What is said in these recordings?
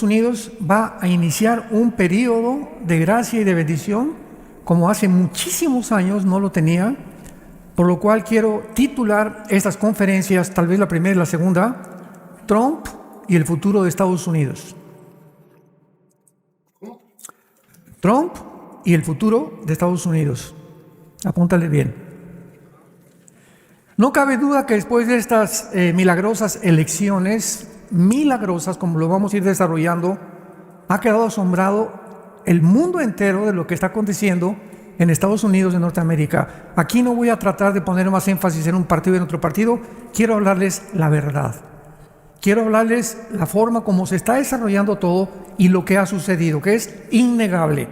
Estados Unidos va a iniciar un periodo de gracia y de bendición como hace muchísimos años no lo tenía, por lo cual quiero titular estas conferencias, tal vez la primera y la segunda, Trump y el futuro de Estados Unidos. Trump y el futuro de Estados Unidos. Apúntale bien. No cabe duda que después de estas milagrosas elecciones, milagrosas como lo vamos a ir desarrollando, ha quedado asombrado el mundo entero de lo que está aconteciendo en Estados Unidos de Norteamérica. Aquí no voy a tratar de poner más énfasis en un partido y en otro partido, quiero hablarles la verdad. Quiero hablarles la forma como se está desarrollando todo y lo que ha sucedido, que es innegable.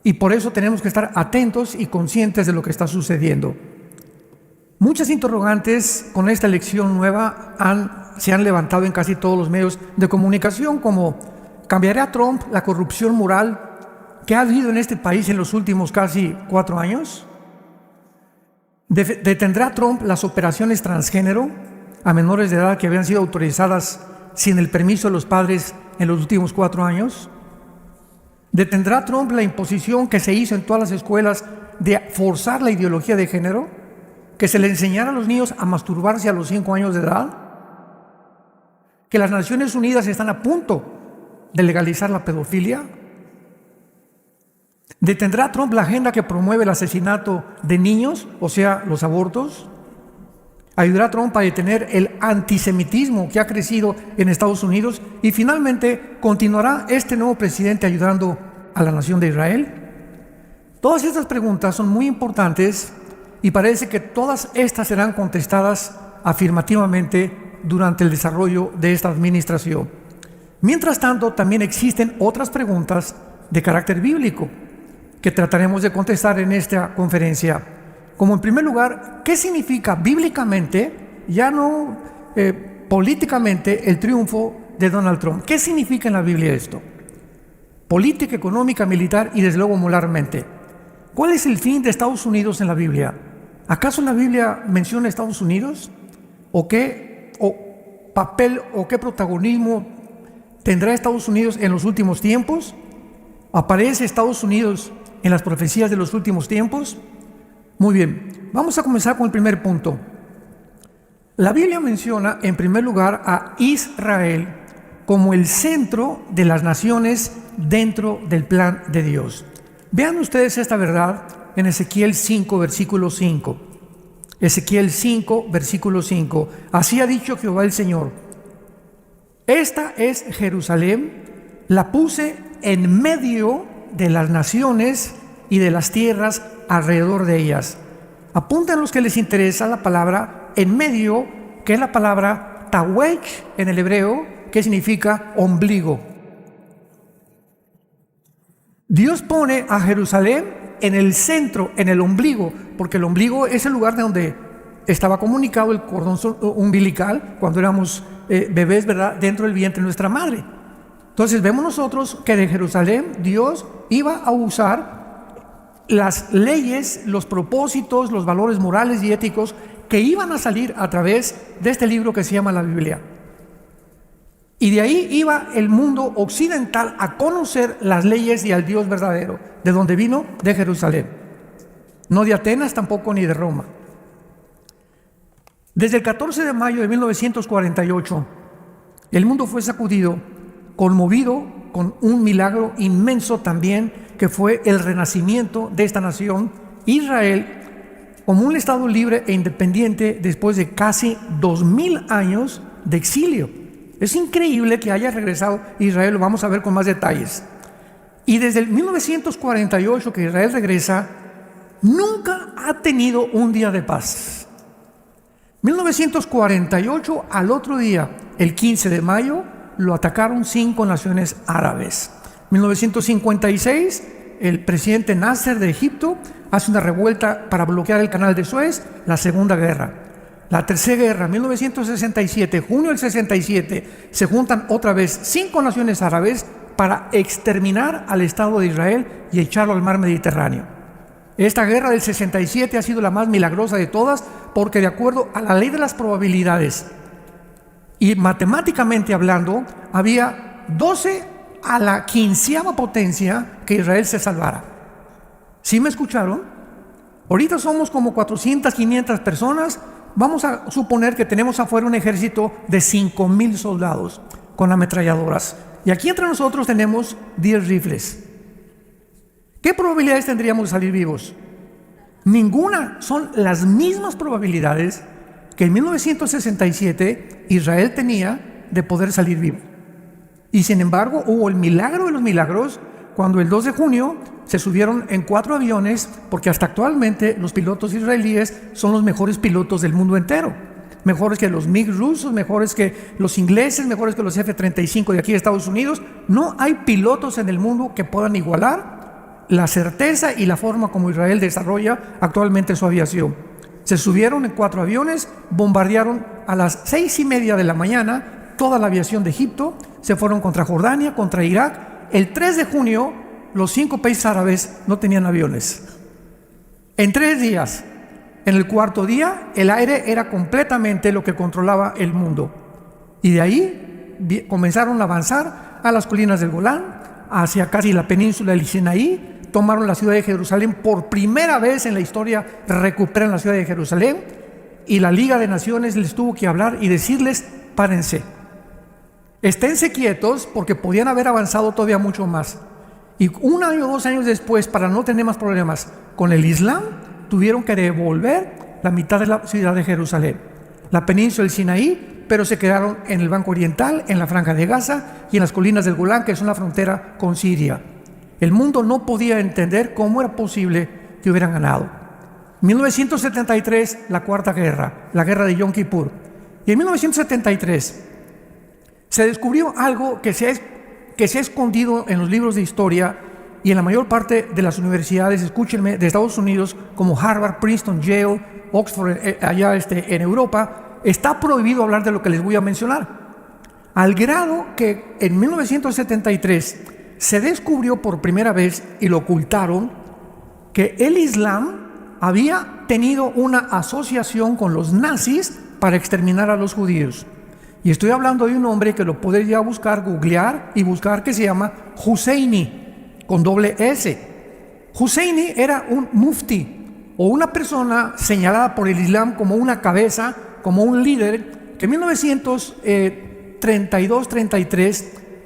Y por eso tenemos que estar atentos y conscientes de lo que está sucediendo. Muchas interrogantes con esta elección nueva se han levantado en casi todos los medios de comunicación, como ¿cambiará Trump la corrupción moral que ha habido en este país en los últimos casi 4 años? ¿Detendrá Trump las operaciones transgénero a menores de edad que habían sido autorizadas sin el permiso de los padres en los últimos 4 años? ¿Detendrá Trump la imposición que se hizo en todas las escuelas de forzar la ideología de género? ¿Que se le enseñara a los niños a masturbarse a los 5 años de edad? ¿Que las Naciones Unidas están a punto de legalizar la pedofilia? ¿Detendrá Trump la agenda que promueve el asesinato de niños, o sea, los abortos? ¿Ayudará Trump a detener el antisemitismo que ha crecido en Estados Unidos? Y finalmente, ¿continuará este nuevo presidente ayudando a la nación de Israel? Todas estas preguntas son muy importantes y parece que todas estas serán contestadas afirmativamente durante el desarrollo de esta administración. Mientras tanto, también existen otras preguntas de carácter bíblico que trataremos de contestar en esta conferencia. Como en primer lugar, ¿qué significa bíblicamente, ya no políticamente, el triunfo de Donald Trump? ¿Qué significa en la Biblia esto? Política, económica, militar y desde luego moralmente. ¿Cuál es el fin de Estados Unidos en la Biblia? ¿Acaso la Biblia menciona Estados Unidos? ¿O qué papel o qué protagonismo tendrá Estados Unidos en los últimos tiempos? ¿Aparece Estados Unidos en las profecías de los últimos tiempos? Muy bien, vamos a comenzar con el primer punto. La Biblia menciona en primer lugar a Israel como el centro de las naciones dentro del plan de Dios. Vean ustedes esta verdad en Ezequiel 5, versículo 5. Ezequiel 5, versículo 5. Así ha dicho Jehová el Señor: esta es Jerusalén, la puse en medio de las naciones y de las tierras alrededor de ellas. Apunten los que les interesa la palabra en medio, que es la palabra tawech en el hebreo, que significa ombligo. Dios pone a Jerusalén en el centro, en el ombligo, porque el ombligo es el lugar de donde estaba comunicado el cordón umbilical cuando éramos bebés, ¿verdad?, dentro del vientre de nuestra madre. Entonces vemos nosotros que de Jerusalén Dios iba a usar las leyes, los propósitos, los valores morales y éticos que iban a salir a través de este libro que se llama la Biblia. Y de ahí iba el mundo occidental a conocer las leyes y al Dios verdadero. ¿De dónde vino? De Jerusalén. No de Atenas tampoco ni de Roma. Desde el 14 de mayo de 1948, el mundo fue sacudido, conmovido con un milagro inmenso también, que fue el renacimiento de esta nación, Israel, como un estado libre e independiente después de casi 2000 años de exilio. Es increíble que haya regresado Israel, lo vamos a ver con más detalles. Y desde el 1948 que Israel regresa, nunca ha tenido un día de paz. 1948, al otro día, el 15 de mayo, lo atacaron 5 naciones árabes. 1956, el presidente Nasser de Egipto hace una revuelta para bloquear el canal de Suez, la Segunda Guerra. La Tercera Guerra, 1967, junio del 67, se juntan otra vez 5 naciones árabes para exterminar al Estado de Israel y echarlo al mar Mediterráneo. Esta guerra del 67 ha sido la más milagrosa de todas, porque de acuerdo a la ley de las probabilidades y matemáticamente hablando, había 12 a la 15ª potencia que Israel se salvara. ¿Sí me escucharon? Ahorita somos como 400, 500 personas. Vamos a suponer que tenemos afuera un ejército de 5,000 soldados con ametralladoras. Y aquí entre nosotros tenemos 10 rifles. ¿Qué probabilidades tendríamos de salir vivos? Ninguna. Son las mismas probabilidades que en 1967 Israel tenía de poder salir vivo. Y sin embargo hubo el milagro de los milagros cuando el 2 de junio se subieron en 4 aviones, porque hasta actualmente los pilotos israelíes son los mejores pilotos del mundo entero. Mejores que los MiG rusos, mejores que los ingleses, mejores que los F-35 de aquí de Estados Unidos. No hay pilotos en el mundo que puedan igualar la certeza y la forma como Israel desarrolla actualmente su aviación. Se subieron en 4 aviones, bombardearon a las 6:30 de la mañana toda la aviación de Egipto, se fueron contra Jordania, contra Irak. El 3 de junio, los 5 países árabes no tenían aviones. En 3 días. En el 4.º día, el aire era completamente lo que controlaba el mundo. Y de ahí comenzaron a avanzar a las colinas del Golán, hacia casi la península del Sinaí. Tomaron la ciudad de Jerusalén. Por primera vez en la historia recuperan la ciudad de Jerusalén. Y la Liga de Naciones les tuvo que hablar y decirles: párense, esténse quietos, porque podían haber avanzado todavía mucho más. Y 1 año o 2 años después, para no tener más problemas con el Islam, tuvieron que devolver la mitad de la ciudad de Jerusalén, la península del Sinaí, pero se quedaron en el Banco Oriental, en la Franja de Gaza y en las colinas del Golán, que son la frontera con Siria. El mundo no podía entender cómo era posible que hubieran ganado. 1973, la Cuarta Guerra, la guerra de Yom Kippur. Y en 1973 se descubrió algo que se ha escondido en los libros de historia y en la mayor parte de las universidades, escúchenme, de Estados Unidos, como Harvard, Princeton, Yale, Oxford, allá en Europa. Está prohibido hablar de lo que les voy a mencionar, al grado que en 1973 se descubrió por primera vez, y lo ocultaron, que el Islam había tenido una asociación con los nazis para exterminar a los judíos. Y estoy hablando de un hombre que lo podría buscar, googlear y buscar, que se llama Husseini, con doble S. Husseini era un mufti, o una persona señalada por el Islam como una cabeza, como un líder, que en 1932-33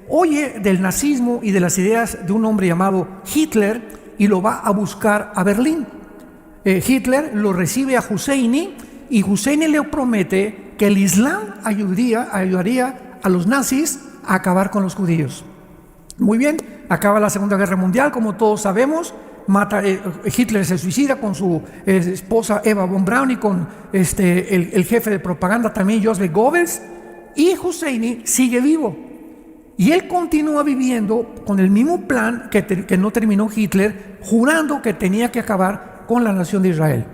oye del nazismo y de las ideas de un hombre llamado Hitler y lo va a buscar a Berlín. Hitler lo recibe a Husseini y Husseini le promete que el Islam ayudaría a los nazis a acabar con los judíos. Muy bien, acaba la Segunda Guerra Mundial, como todos sabemos. Hitler se suicida con su esposa Eva von Braun y con el jefe de propaganda también, Joseph Goebbels, y Husseini sigue vivo. Y él continúa viviendo con el mismo plan que no terminó Hitler, jurando que tenía que acabar con la nación de Israel.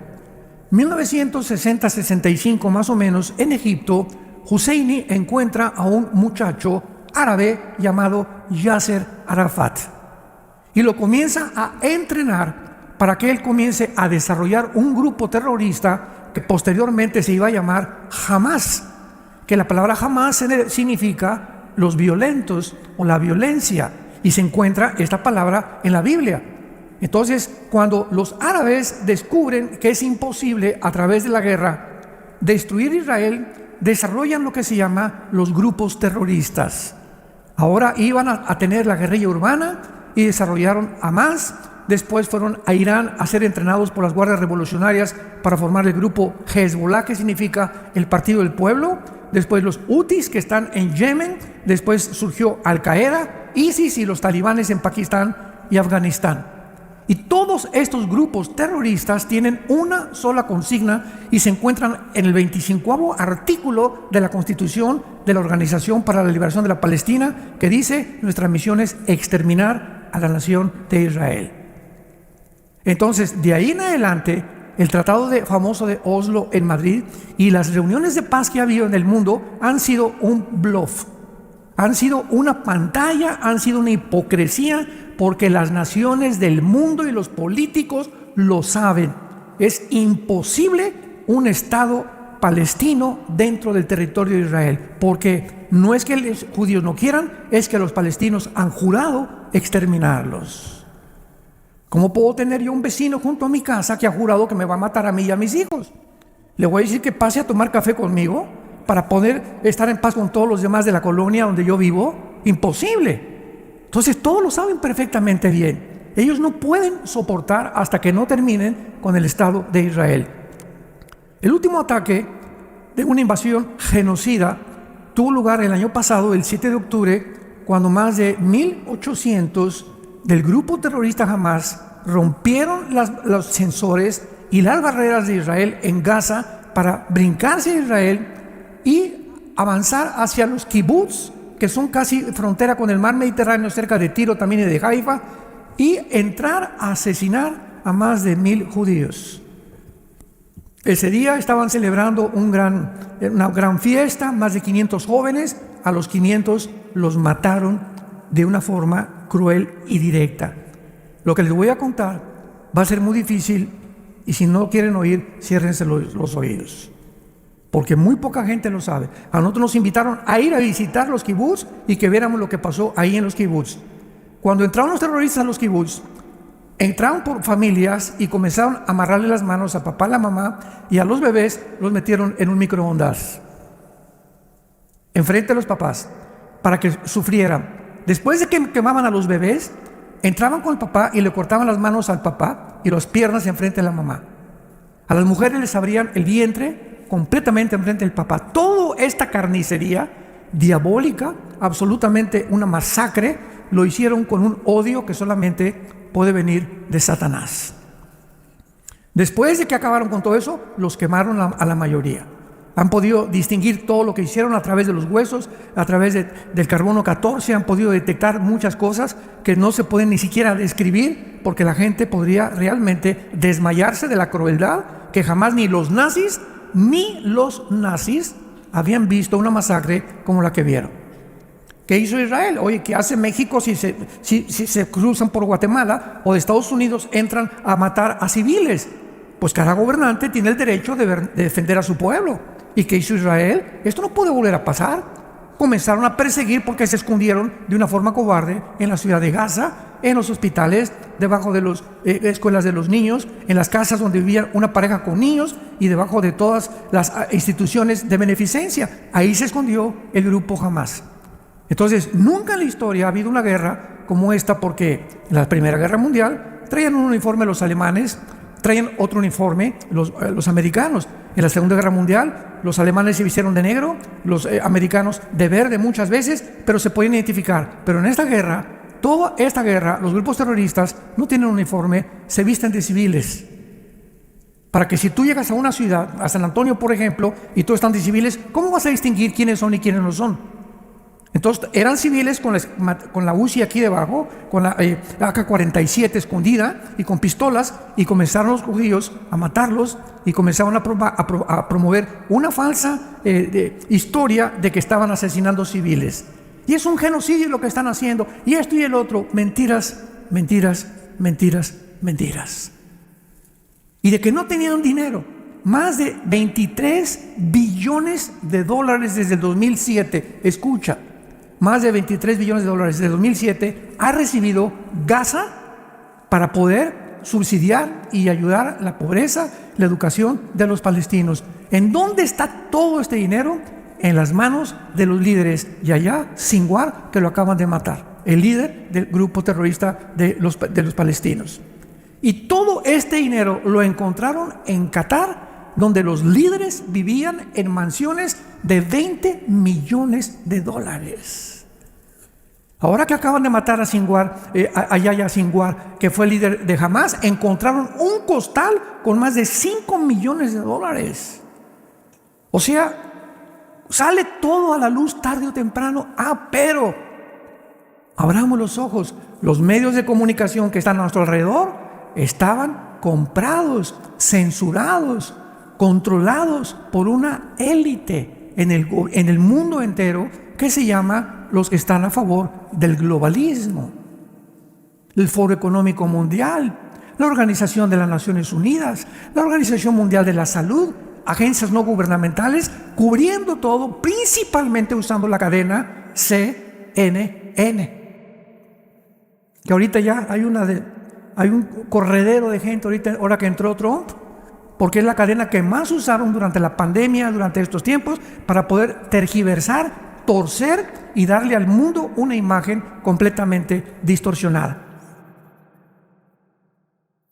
1960-65 más o menos, en Egipto, Husseini encuentra a un muchacho árabe llamado Yasser Arafat y lo comienza a entrenar para que él comience a desarrollar un grupo terrorista que posteriormente se iba a llamar Hamas, que la palabra Hamas significa los violentos o la violencia, y se encuentra esta palabra en la Biblia. Entonces, cuando los árabes descubren que es imposible a través de la guerra destruir Israel, desarrollan lo que se llama los grupos terroristas. Ahora iban a tener la guerrilla urbana y desarrollaron Hamas. Después fueron a Irán a ser entrenados por las guardias revolucionarias para formar el grupo Hezbollah, que significa el Partido del Pueblo. Después los Hutis, que están en Yemen. Después surgió Al-Qaeda, ISIS y los talibanes en Pakistán y Afganistán. Y todos estos grupos terroristas tienen una sola consigna y se encuentran en el 25º artículo de la Constitución de la Organización para la Liberación de la Palestina, que dice: nuestra misión es exterminar a la nación de Israel. Entonces, de ahí en adelante, el tratado famoso de Oslo en Madrid y las reuniones de paz que ha habido en el mundo han sido un bluff, han sido una pantalla, han sido una hipocresía, porque las naciones del mundo y los políticos lo saben. Es imposible un Estado palestino dentro del territorio de Israel, porque no es que los judíos no quieran, es que los palestinos han jurado exterminarlos. ¿Cómo puedo tener yo un vecino junto a mi casa que ha jurado que me va a matar a mí y a mis hijos? ¿Le voy a decir que pase a tomar café conmigo para poder estar en paz con todos los demás de la colonia donde yo vivo? Imposible. Entonces todos lo saben perfectamente bien. Ellos no pueden soportar hasta que no terminen con el Estado de Israel. El último ataque de una invasión genocida tuvo lugar el año pasado, el 7 de octubre, cuando más de 1.800 del grupo terrorista Hamas rompieron los sensores y las barreras de Israel en Gaza para brincarse a Israel y avanzar hacia los kibbutz, que son casi frontera con el mar Mediterráneo, cerca de Tiro también y de Haifa, y entrar a asesinar a más de 1.000 judíos. Ese día estaban celebrando una gran fiesta, más de 500 jóvenes. A los 500 los mataron de una forma cruel y directa. Lo que les voy a contar va a ser muy difícil, y si no quieren oír, ciérrense los oídos, porque muy poca gente lo sabe. A nosotros nos invitaron a ir a visitar los kibbutz y que viéramos lo que pasó ahí en los kibbutz. Cuando entraron los terroristas a los kibbutz, entraron por familias y comenzaron a amarrarle las manos a papá, a la mamá, y a los bebés los metieron en un microondas enfrente de los papás para que sufrieran. Después de que quemaban a los bebés, entraban con el papá y le cortaban las manos al papá y las piernas enfrente de la mamá. A las mujeres les abrían el vientre completamente enfrente del papá. Toda esta carnicería diabólica, absolutamente una masacre, lo hicieron con un odio que solamente puede venir de Satanás. Después de que acabaron con todo eso, los quemaron a la mayoría. Han podido distinguir todo lo que hicieron a través de los huesos, a través del carbono 14, han podido detectar muchas cosas que no se pueden ni siquiera describir, porque la gente podría realmente desmayarse de la crueldad que jamás ni los nazis habían visto una masacre como la que vieron. ¿Qué hizo Israel? Oye, ¿qué hace México si se cruzan por Guatemala, o de Estados Unidos entran a matar a civiles? Pues cada gobernante tiene el derecho de defender a su pueblo. ¿Y qué hizo Israel? Esto no puede volver a pasar. Comenzaron a perseguir porque se escondieron de una forma cobarde en la ciudad de Gaza, en los hospitales, debajo de las escuelas de los niños, en las casas donde vivía una pareja con niños y debajo de todas las instituciones de beneficencia. Ahí se escondió el grupo Hamas. Entonces, nunca en la historia ha habido una guerra como esta, porque en la Primera Guerra Mundial traían un uniforme los alemanes, traían otro uniforme los americanos. En la Segunda Guerra Mundial, los alemanes se vistieron de negro, los americanos de verde muchas veces, pero se podían identificar. Pero en esta guerra, toda esta guerra, los grupos terroristas no tienen uniforme, se visten de civiles. Para que si tú llegas a una ciudad, a San Antonio por ejemplo, y todos están de civiles, ¿cómo vas a distinguir quiénes son y quiénes no son? Entonces eran civiles con la UCI aquí debajo, con la AK-47 escondida y con pistolas, y comenzaron los judíos a matarlos y comenzaron a promover una falsa historia de que estaban asesinando civiles. Y es un genocidio lo que están haciendo, y esto y el otro, mentiras, mentiras, mentiras, mentiras. Y de que no tenían dinero. Más de 23 billones de dólares desde el 2007, escucha, más de 23 billones de dólares desde el 2007 ha recibido Gaza para poder subsidiar y ayudar a la pobreza, la educación de los palestinos. ¿En dónde está todo este dinero? En las manos de los líderes Yahya Sinwar, que lo acaban de matar, el líder del grupo terrorista de los palestinos. Y todo este dinero lo encontraron en Qatar, donde los líderes vivían en mansiones de 20 millones de dólares. Ahora que acaban de matar a Yahya Sinwar, que fue el líder de Hamas, encontraron un costal con más de 5 millones de dólares. O sea, sale todo a la luz tarde o temprano. Pero abramos los ojos. Los medios de comunicación que están a nuestro alrededor estaban comprados, censurados, controlados por una élite en el mundo entero que se llama los que están a favor del globalismo, el Foro Económico Mundial, la Organización de las Naciones Unidas, la Organización Mundial de la Salud, agencias no gubernamentales, cubriendo todo, principalmente usando la cadena CNN. Que ahorita ya hay un corredero de gente ahora que entró Trump, porque es la cadena que más usaron durante la pandemia, durante estos tiempos, para poder tergiversar, torcer y darle al mundo una imagen completamente distorsionada.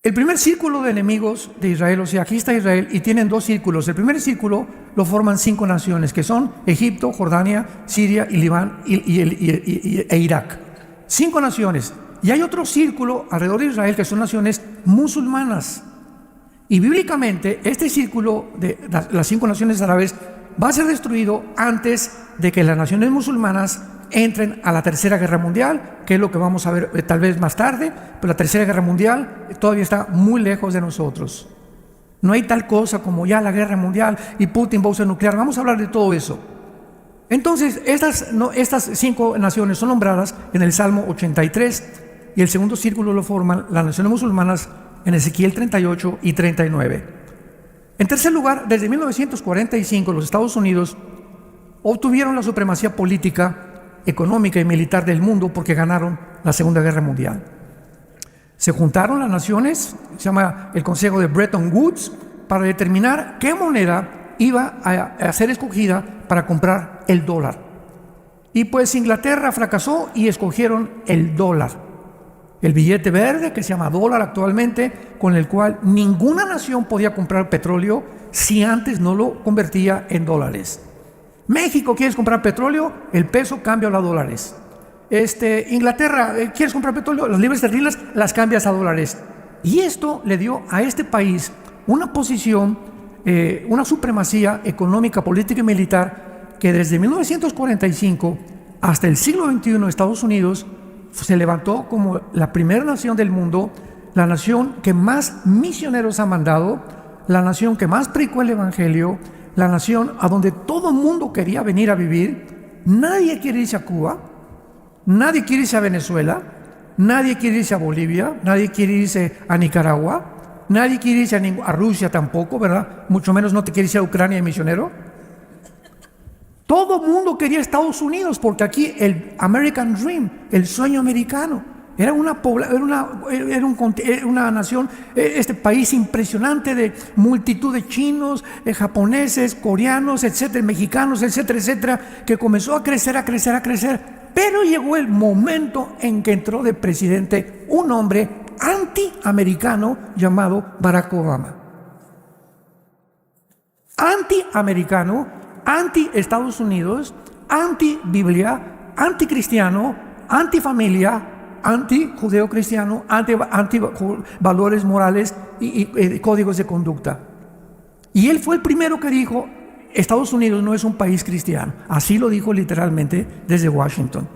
El primer círculo de enemigos de Israel, o sea, aquí está Israel y tienen dos círculos. El primer círculo lo forman 5 naciones, que son Egipto, Jordania, Siria y Líbano e Irak. 5 naciones. Y hay otro círculo alrededor de Israel que son naciones musulmanas. Y bíblicamente este círculo de las 5 naciones árabes va a ser destruido antes de que las naciones musulmanas entren a la Tercera Guerra Mundial, que es lo que vamos a ver tal vez más tarde, pero la Tercera Guerra Mundial todavía está muy lejos de nosotros. No hay tal cosa como ya la Guerra Mundial y Putin va a usar nuclear. Vamos a hablar de todo eso. Entonces, estas 5 naciones son nombradas en el Salmo 83 y el segundo círculo lo forman las naciones musulmanas en Ezequiel 38 y 39. En tercer lugar, desde 1945 los Estados Unidos obtuvieron la supremacía política, económica y militar del mundo porque ganaron la Segunda Guerra Mundial. Se juntaron las naciones, se llama el Consejo de Bretton Woods, para determinar qué moneda iba a ser escogida para comprar el dólar. Y pues Inglaterra fracasó y escogieron el dólar, el billete verde que se llama dólar actualmente, con el cual ninguna nación podía comprar petróleo si antes no lo convertía en dólares. México, ¿quieres comprar petróleo? El peso cambia a dólares. Inglaterra, ¿quieres comprar petróleo? Las libras esterlinas las cambias a dólares. Y esto le dio a este país una posición, una supremacía económica, política y militar que desde 1945 hasta el siglo XXI Estados Unidos se levantó como la primera nación del mundo, la nación que más misioneros ha mandado, la nación que más predicó el evangelio, la nación a donde todo el mundo quería venir a vivir. Nadie quiere irse a Cuba, nadie quiere irse a Venezuela, nadie quiere irse a Bolivia, nadie quiere irse a Nicaragua, nadie quiere irse a Rusia tampoco, ¿verdad? Mucho menos no te quiere irse a Ucrania de misionero. Todo el mundo quería Estados Unidos porque aquí el American Dream, el sueño americano, era una nación, este país impresionante de multitud de chinos, japoneses, coreanos, etcétera, mexicanos, etcétera, etcétera, que comenzó a crecer. Pero llegó el momento en que entró de presidente un hombre antiamericano llamado Barack Obama. Antiamericano, anti-Estados Unidos, anti-Biblia, anticristiano, antifamilia, anti-judeo-cristiano, anti-valores morales y códigos de conducta. Y él fue el primero que dijo: Estados Unidos no es un país cristiano. Así lo dijo literalmente desde Washington.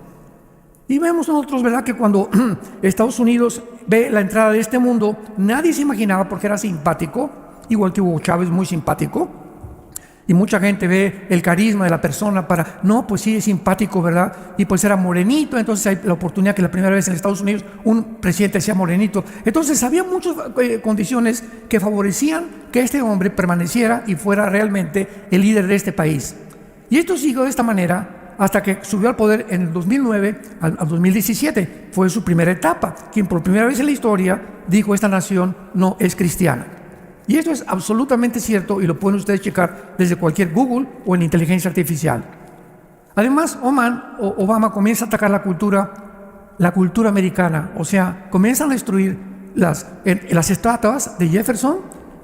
Y vemos nosotros, ¿verdad?, que cuando Estados Unidos ve la entrada de este mundo, nadie se imaginaba, porque era simpático, igual que Hugo Chávez, muy simpático. Y mucha gente ve el carisma de la persona no, pues sí, es simpático, ¿verdad? Y pues era morenito, entonces hay la oportunidad que la primera vez en Estados Unidos un presidente sea morenito. Entonces había muchas condiciones que favorecían que este hombre permaneciera y fuera realmente el líder de este país. Y esto siguió de esta manera hasta que subió al poder en el 2009 al 2017. Fue su primera etapa, quien por primera vez en la historia dijo: esta nación no es cristiana. Y esto es absolutamente cierto y lo pueden ustedes checar desde cualquier Google o en inteligencia artificial. Además, Obama comienza a atacar la cultura americana, o sea, comienzan a destruir las estatuas de Jefferson,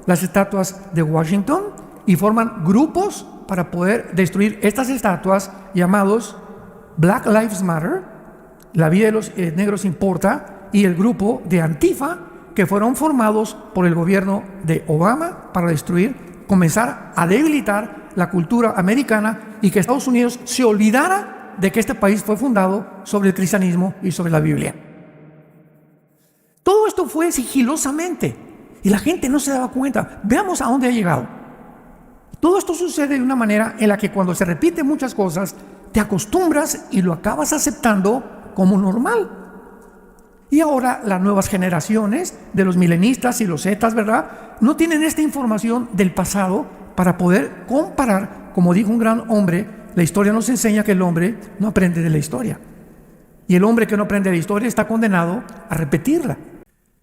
las estatuas de Washington, y forman grupos para poder destruir estas estatuas llamados Black Lives Matter, la vida de los negros importa, y el grupo de Antifa, que fueron formados por el gobierno de Obama para comenzar a debilitar la cultura americana y que Estados Unidos se olvidara de que este país fue fundado sobre el cristianismo y sobre la Biblia. Todo esto fue sigilosamente y la gente no se daba cuenta. Veamos a dónde ha llegado. Todo esto sucede de una manera en la que cuando se repiten muchas cosas, te acostumbras y lo acabas aceptando como normal. Y ahora las nuevas generaciones de los milenistas y los zetas, ¿verdad?, no tienen esta información del pasado, para poder comparar. Como dijo un gran hombre, la historia nos enseña que el hombre no aprende de la historia. Y el hombre que no aprende de la historia está condenado a repetirla.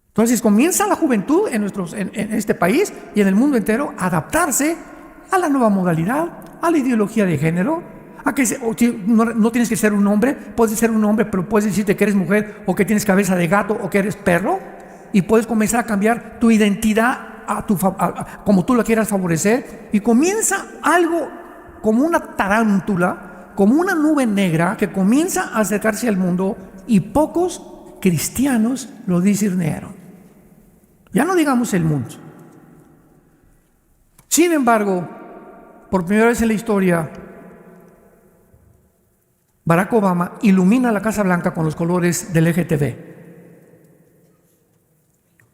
Entonces comienza la juventud en este país y en el mundo entero a adaptarse a la nueva modalidad, a la ideología de género, a que no tienes que ser un hombre, puedes ser un hombre, pero puedes decirte que eres mujer o que tienes cabeza de gato o que eres perro, y puedes comenzar a cambiar tu identidad como tú la quieras favorecer, y comienza algo como una tarántula, como una nube negra que comienza a acercarse al mundo, y pocos cristianos lo discernieron. Ya no digamos el mundo. Sin embargo, por primera vez en la historia, Barack Obama ilumina la Casa Blanca con los colores del LGTB.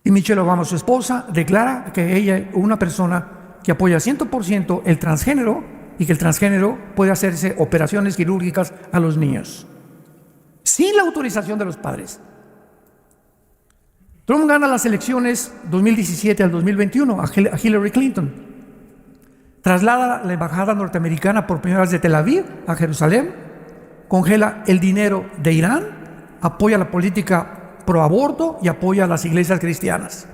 Y Michelle Obama, su esposa, declara que ella es una persona que apoya 100% el transgénero y que el transgénero puede hacerse operaciones quirúrgicas a los niños, sin la autorización de los padres. Trump gana las elecciones 2017 al 2021 a Hillary Clinton. Traslada la embajada norteamericana por primera vez de Tel Aviv a Jerusalén. Congela el dinero de Irán. Apoya la política pro aborto y apoya a las iglesias cristianas.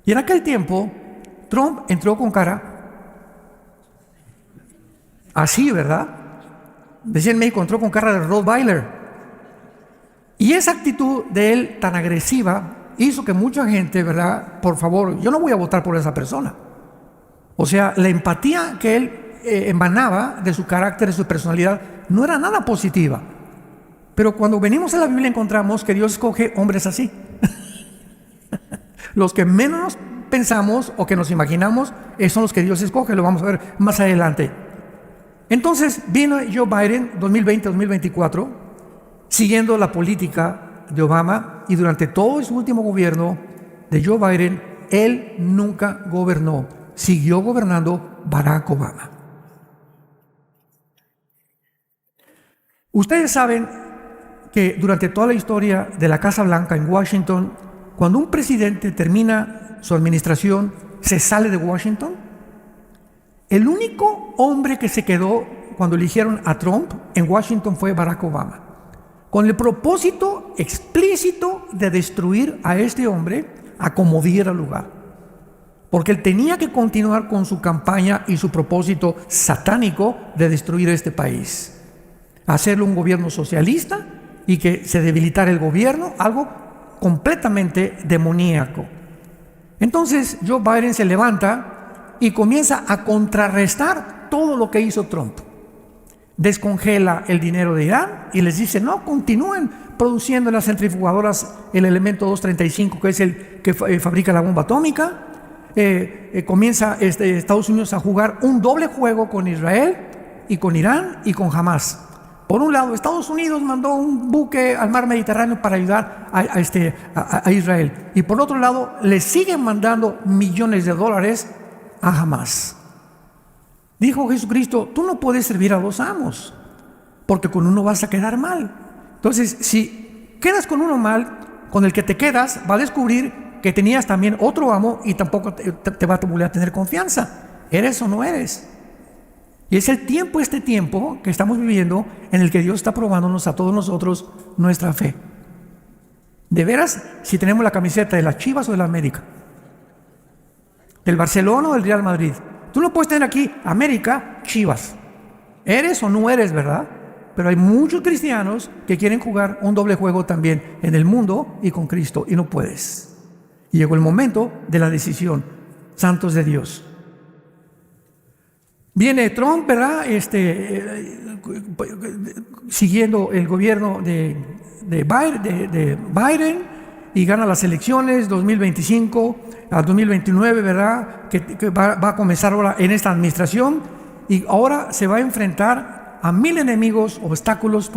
Y en aquel tiempo, Trump entró con cara así, ¿verdad? Decía en México, entró con cara de Rottweiler. Y esa actitud de él tan agresiva hizo que mucha gente, ¿verdad? Por favor, yo no voy a votar por esa persona. O sea, la empatía que él emanaba de su carácter, de su personalidad, no era nada positiva. Pero cuando venimos a la Biblia encontramos que Dios escoge hombres así. Los que menos pensamos o que nos imaginamos son los que Dios escoge, lo vamos a ver más adelante. Entonces vino Joe Biden 2020-2024, siguiendo la política de Obama, y durante todo su último gobierno de Joe Biden, él nunca gobernó, siguió gobernando Barack Obama. Ustedes saben que durante toda la historia de la Casa Blanca en Washington, cuando un presidente termina su administración, se sale de Washington. El único hombre que se quedó cuando eligieron a Trump en Washington fue Barack Obama, con el propósito explícito de destruir a este hombre a como diera lugar, porque él tenía que continuar con su campaña y su propósito satánico de destruir este país, hacerlo un gobierno socialista y que se debilitara el gobierno, algo completamente demoníaco. Entonces Joe Biden se levanta y comienza a contrarrestar todo lo que hizo Trump. Descongela el dinero de Irán y les dice, no, continúen produciendo en las centrifugadoras el elemento 235, que es el que fabrica la bomba atómica. Comienza Estados Unidos a jugar un doble juego con Israel y con Irán y con Hamas. Por un lado, Estados Unidos mandó un buque al mar Mediterráneo para ayudar a Israel, y por otro lado le siguen mandando millones de dólares a Hamas. Dijo Jesucristo, tú no puedes servir a dos amos, porque con uno vas a quedar mal. Entonces, si quedas con uno mal, con el que te quedas va a descubrir que tenías también otro amo y tampoco te va a volver a tener confianza. ¿Eres o no eres? Y es este tiempo que estamos viviendo, en el que Dios está probándonos a todos nosotros nuestra fe. De veras, si tenemos la camiseta de las Chivas o de la América, del Barcelona o del Real Madrid. Tú no puedes tener aquí América, Chivas. ¿Eres o no eres, verdad? Pero hay muchos cristianos que quieren jugar un doble juego también en el mundo y con Cristo, y no puedes. Y llegó el momento de la decisión. Santos de Dios. Viene Trump, ¿verdad? Siguiendo el gobierno de Biden, y gana las elecciones 2025 a 2029, ¿verdad? Que va a comenzar ahora en esta administración, y ahora se va a enfrentar a 1000 enemigos, obstáculos,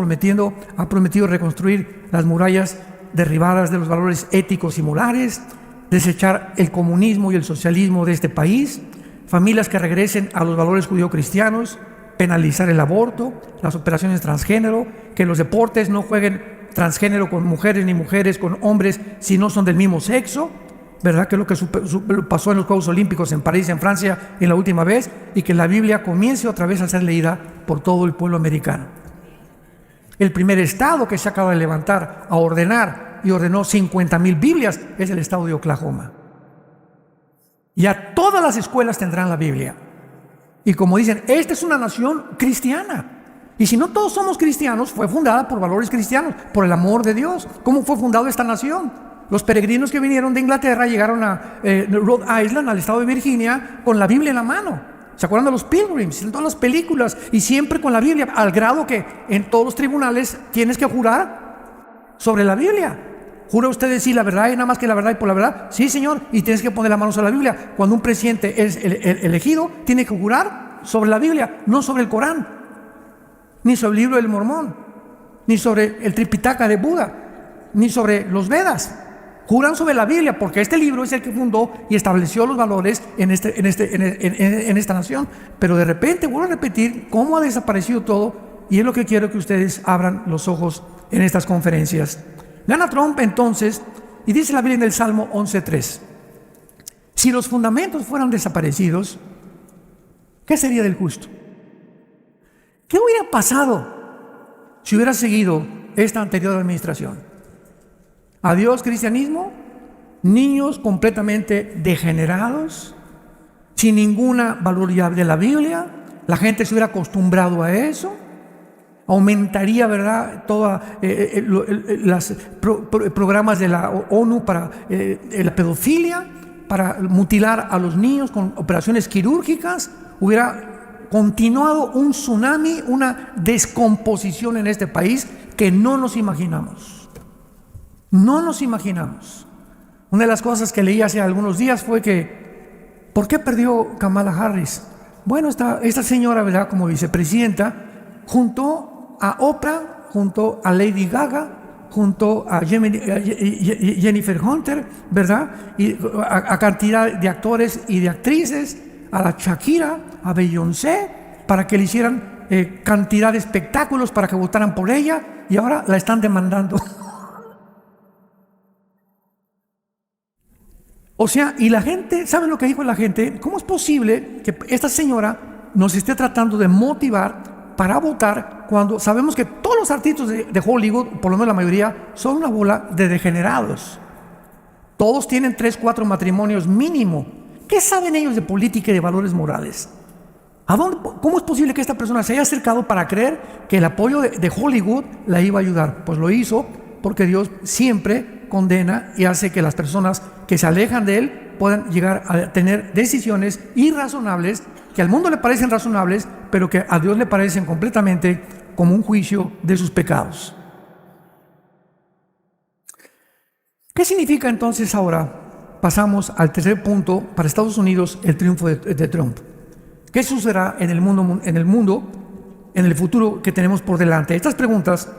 ha prometido reconstruir las murallas derribadas de los valores éticos y morales, desechar el comunismo y el socialismo de este país, familias que regresen a los valores judío-cristianos, penalizar el aborto, las operaciones transgénero, que los deportes no jueguen transgénero con mujeres ni mujeres con hombres si no son del mismo sexo, ¿verdad? Que es lo que pasó en los Juegos Olímpicos en París, en Francia, en la última vez, y que la Biblia comience otra vez a ser leída por todo el pueblo americano. El primer estado que se acaba de levantar a ordenar y ordenó 50,000 Biblias es el estado de Oklahoma. Ya todas las escuelas tendrán la Biblia. Y como dicen, esta es una nación cristiana. Y si no todos somos cristianos, fue fundada por valores cristianos, por el amor de Dios. ¿Cómo fue fundada esta nación? Los peregrinos que vinieron de Inglaterra llegaron a Rhode Island, al estado de Virginia, con la Biblia en la mano. ¿Se acuerdan de los Pilgrims? En todas las películas, y siempre con la Biblia, al grado que en todos los tribunales tienes que jurar sobre la Biblia. ¿Jura usted decir la verdad y nada más que la verdad y por la verdad? Sí, señor, y tienes que poner la mano sobre la Biblia. Cuando un presidente es elegido, tiene que jurar sobre la Biblia, no sobre el Corán, ni sobre el libro del Mormón, ni sobre el Tripitaka de Buda, ni sobre los Vedas. Juran sobre la Biblia, porque este libro es el que fundó y estableció los valores en esta nación. Pero de repente, vuelvo a repetir, cómo ha desaparecido todo, y es lo que quiero que ustedes abran los ojos en estas conferencias. Gana Trump entonces, y dice la Biblia en el Salmo 11:3, si los fundamentos fueran desaparecidos, ¿qué sería del justo? ¿Qué hubiera pasado si hubiera seguido esta anterior administración? Adiós cristianismo, niños completamente degenerados, sin ninguna valoridad de la Biblia, la gente se hubiera acostumbrado a eso, aumentaría, ¿verdad?, todos los programas de la ONU para la pedofilia, para mutilar a los niños con operaciones quirúrgicas, hubiera continuado un tsunami, una descomposición en este país que no nos imaginamos. No nos imaginamos. Una de las cosas que leí hace algunos días fue que, ¿por qué perdió Kamala Harris? Bueno, esta señora, ¿verdad?, como vicepresidenta, junto a Oprah, junto a Lady Gaga, junto a Jennifer Hunter, ¿verdad?, y a cantidad de actores y de actrices, a la Shakira, a Beyoncé, para que le hicieran cantidad de espectáculos para que votaran por ella, y ahora la están demandando. O sea, y la gente, ¿saben lo que dijo la gente? ¿Cómo es posible que esta señora nos esté tratando de motivar para votar cuando sabemos que todos los artistas de Hollywood, por lo menos la mayoría, son una bola de degenerados? Todos tienen 3, 4 matrimonios mínimo. ¿Qué saben ellos de política y de valores morales? ¿Cómo es posible que esta persona se haya acercado para creer que el apoyo de Hollywood la iba a ayudar? Pues lo hizo porque Dios siempre condena y hace que las personas que se alejan de Él puedan llegar a tener decisiones irrazonables, que al mundo le parecen razonables, pero que a Dios le parecen completamente como un juicio de sus pecados. ¿Qué significa entonces ahora? Pasamos al tercer punto para Estados Unidos, el triunfo de Trump. ¿Qué sucederá en el mundo, en el futuro que tenemos por delante? Estas preguntas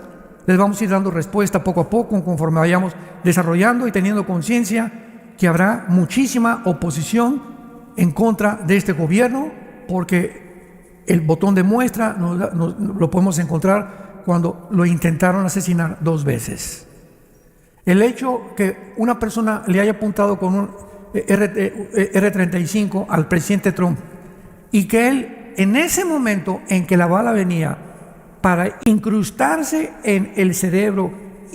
les vamos a ir dando respuesta poco a poco conforme vayamos desarrollando y teniendo conciencia que habrá muchísima oposición en contra de este gobierno, porque el botón de muestra lo podemos encontrar cuando lo intentaron asesinar 2 veces. El hecho que una persona le haya apuntado con un R-35 al presidente Trump y que él, en ese momento en que la bala venía, para incrustarse en el cerebro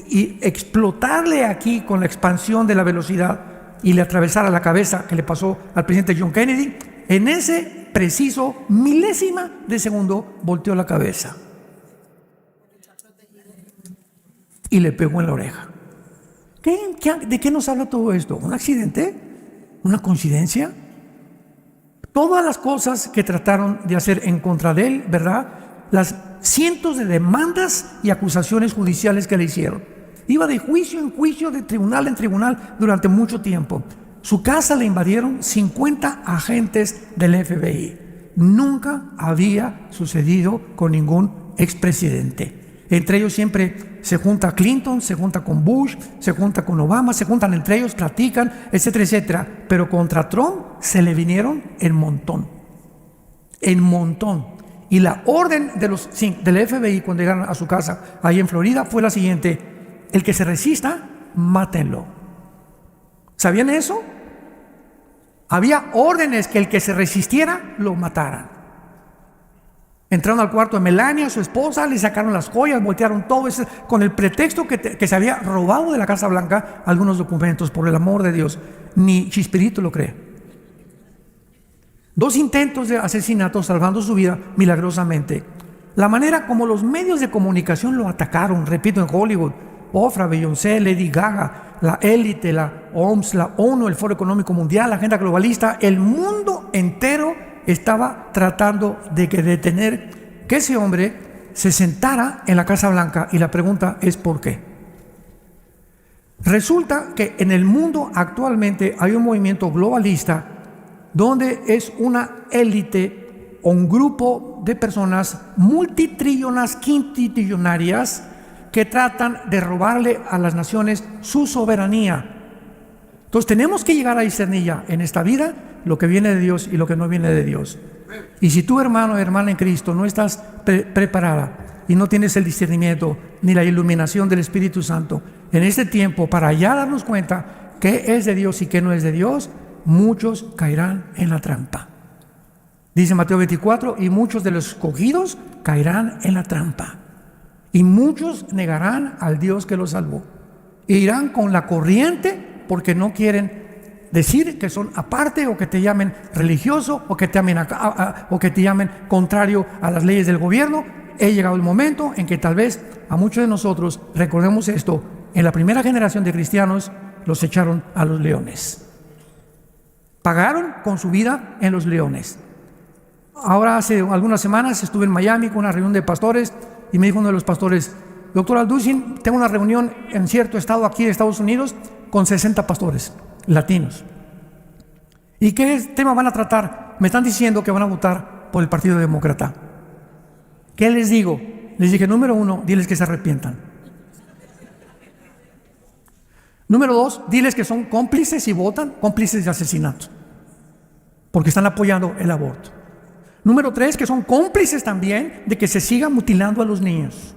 y explotarle aquí con la expansión de la velocidad y le atravesara la cabeza, que le pasó al presidente John Kennedy, en ese preciso milésima de segundo volteó la cabeza y le pegó en la oreja. ¿De qué nos habla todo esto? ¿Un accidente? ¿Una coincidencia? Todas las cosas que trataron de hacer en contra de él, ¿verdad?, las cientos de demandas y acusaciones judiciales que le hicieron. Iba de juicio en juicio, de tribunal en tribunal durante mucho tiempo. Su casa le invadieron 50 agentes del FBI. Nunca había sucedido con ningún expresidente. Entre ellos siempre se junta Clinton, se junta con Bush, se junta con Obama, se juntan entre ellos, platican, etcétera, etcétera. Pero contra Trump se le vinieron en montón. En montón. Y la orden del FBI cuando llegaron a su casa ahí en Florida fue la siguiente: el que se resista, mátenlo. ¿Sabían eso? Había órdenes que el que se resistiera lo mataran. Entraron al cuarto de Melania, su esposa, le sacaron las joyas, voltearon todo eso, con el pretexto que se había robado de la Casa Blanca algunos documentos, por el amor de Dios. Ni Chispirito lo cree. 2 intentos de asesinato salvando su vida milagrosamente. La manera como los medios de comunicación lo atacaron, repito, en Hollywood, Oprah, Beyoncé, Lady Gaga, la élite, la OMS, la ONU, el Foro Económico Mundial, la agenda globalista, el mundo entero estaba tratando de detener que ese hombre se sentara en la Casa Blanca, y la pregunta es ¿por qué? Resulta que en el mundo actualmente hay un movimiento globalista donde es una élite o un grupo de personas multitrillonas, quintillonarias, que tratan de robarle a las naciones su soberanía. Entonces tenemos que llegar a discernir ya en esta vida lo que viene de Dios y lo que no viene de Dios. Y si tú, hermano o hermana en Cristo, no estás preparada y no tienes el discernimiento ni la iluminación del Espíritu Santo en este tiempo para ya darnos cuenta qué es de Dios y qué no es de Dios, muchos caerán en la trampa. Dice Mateo 24, y muchos de los escogidos caerán en la trampa. Y muchos negarán al Dios que los salvó. E irán con la corriente porque no quieren decir que son aparte, o que te llamen religioso, o que te llamen contrario a las leyes del gobierno. He llegado el momento en que tal vez a muchos de nosotros, recordemos esto, en la primera generación de cristianos los echaron a los leones. Pagaron con su vida en los leones. Ahora hace algunas semanas estuve en Miami con una reunión de pastores y me dijo uno de los pastores: doctor Alducin, tengo una reunión en cierto estado aquí de Estados Unidos con 60 pastores latinos. ¿Y qué tema van a tratar? Me están diciendo que van a votar por el Partido Demócrata. ¿Qué les digo? Les dije, número 1, diles que se arrepientan. Número 2, diles que son cómplices y votan cómplices de asesinato, porque están apoyando el aborto. Número 3, que son cómplices también de que se siga mutilando a los niños.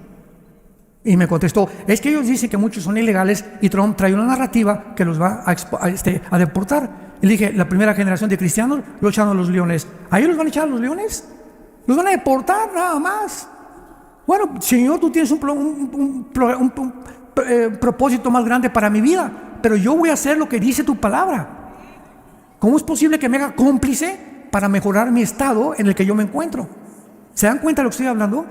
Y me contestó, es que ellos dicen que muchos son ilegales y Trump trae una narrativa que los va a deportar. Y le dije, la primera generación de cristianos lo echaron a los leones. ¿A ellos los van a echar a los leones? Los van a deportar nada más. Bueno, Señor, tú tienes un propósito más grande para mi vida, pero yo voy a hacer lo que dice tu palabra. ¿Cómo es posible que me haga cómplice para mejorar mi estado en el que yo me encuentro? ¿Se dan cuenta de lo que estoy hablando?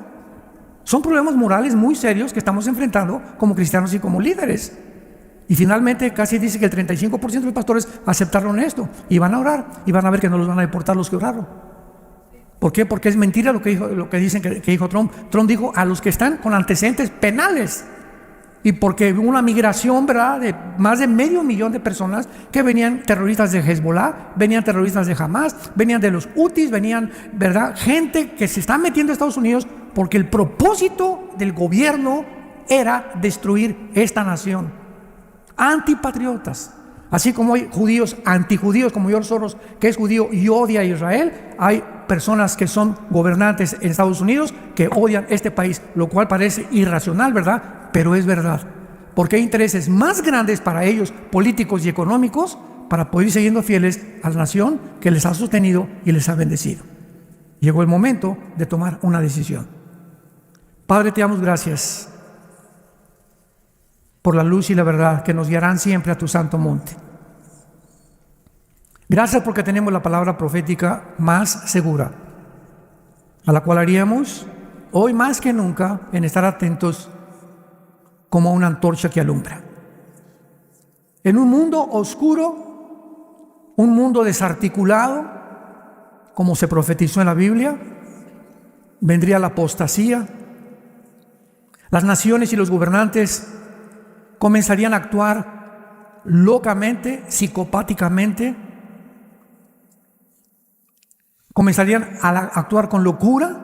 Son problemas morales muy serios que estamos enfrentando como cristianos y como líderes. Y finalmente casi dice que el 35% de los pastores aceptaron esto y van a orar y van a ver que no los van a deportar los que oraron. ¿Por qué? Porque es mentira lo que dicen que dijo Trump. Trump dijo a los que están con antecedentes penales. Y porque hubo una migración, ¿verdad?, de más de 500,000 de personas que venían terroristas de Hezbollah, venían terroristas de Hamas, venían de los Houthis, venían, ¿verdad?, gente que se está metiendo a Estados Unidos porque el propósito del gobierno era destruir esta nación. Antipatriotas. Así como hay judíos antijudíos, como George Soros, que es judío y odia a Israel, hay personas que son gobernantes en Estados Unidos que odian este país, lo cual parece irracional, ¿verdad? Pero es verdad, porque hay intereses más grandes para ellos, políticos y económicos, para poder seguir siendo fieles a la nación que les ha sostenido y les ha bendecido. Llegó el momento de tomar una decisión. Padre, te damos gracias por la luz y la verdad que nos guiarán siempre a tu santo monte. Gracias porque tenemos la palabra profética más segura, a la cual haríamos hoy más que nunca en estar atentos como una antorcha que alumbra. En un mundo oscuro, un mundo desarticulado, como se profetizó en la Biblia, vendría la apostasía. Las naciones y los gobernantes comenzarían a actuar locamente, psicopáticamente, comenzarían a actuar con locura,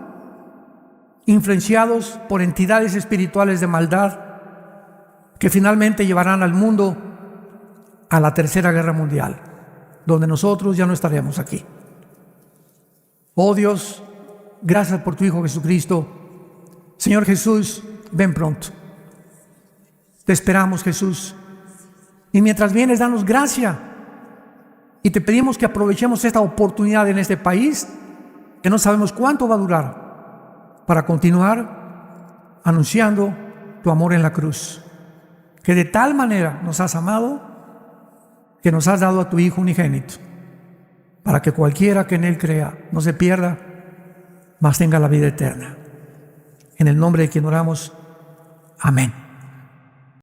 influenciados por entidades espirituales de maldad que finalmente llevarán al mundo a la Tercera Guerra Mundial, donde nosotros ya no estaremos aquí. Oh Dios, gracias por tu Hijo Jesucristo. Señor Jesús, ven pronto. Te esperamos, Jesús. Y mientras vienes, danos gracia Y te pedimos que aprovechemos esta oportunidad en este país, que no sabemos cuánto va a durar, para continuar anunciando tu amor en la cruz. Que de tal manera nos has amado, que nos has dado a tu Hijo unigénito, para que cualquiera que en Él crea no se pierda, mas tenga la vida eterna. En el nombre de quien oramos. Amén.